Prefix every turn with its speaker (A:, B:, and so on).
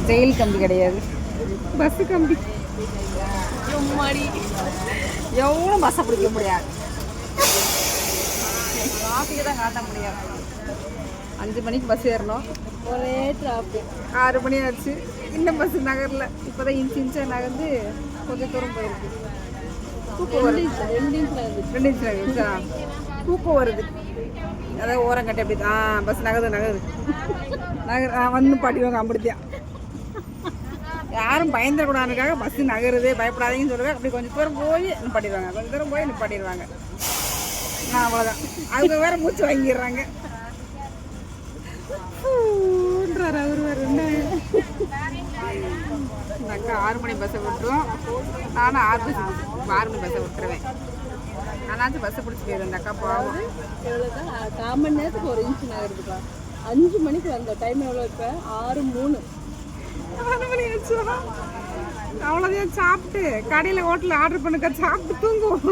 A: Jail கம்பி கிடையாது, bus கம்பி.
B: மாடி
A: எவ்வளோ பஸ்ஸை பிடிக்க முடியாது, டிராஃபிக்கை தான் காட்ட முடியாது. 5 மணிக்கு பஸ் ஏறணும்,
B: ஒரே டிராஃபிக்.
A: 6 மணி ஆச்சு, இன்னும் பஸ் நகரில். இப்போ தான் இன்ச்சாக நகர்ந்து கொஞ்சம் தூரம் போயிருக்கு. தூக்கம் வருது, 2 இன்ச் நகருச்சா, தூக்கம் வருது. அதாவது ஓரம் கட்டி அப்படி பஸ் நகருது வந்து பாட்டிடுவாங்க. அப்படித்தான் யாரும் பயந்துடக்கூடாதுக்காக பஸ் நகருது பயப்படாதீங்கன்னு சொல்லுவேன். அப்படி கொஞ்சம் தூரம் போய் நிப்பாட்டிடுவாங்க, கொஞ்சம் தூரம் போய் நிப்பாட்டிடுவாங்க. அவ்வளோதான், அவங்க வேற மூச்சு வாங்கிடுறாங்க. அவர் வேறு இந்த அக்கா 6 மணி பஸ்ஸை விட்டுருவோம். நானும் 6 மணி பஸ்ஸை விட்டுருவேன். ஆனாச்சும் பஸ்ஸை பிடிச்சி போயிடும் இந்த அக்கா. போகும்
B: எவ்வளோதான் 1/4 மணி நேரத்துக்கு 1 இன்ச் நகருதுப்பா. 5 மணிக்கு வந்த டைம் எவ்வளோ? இப்போ 6:03.
A: 6 மணி ஆச்சு. அவ்வளோதான், சாப்பிட்டு கடையில் ஹோட்டலில் ஆர்டர் பண்ணுக்க சாப்பிட்டு தூங்குவோம்.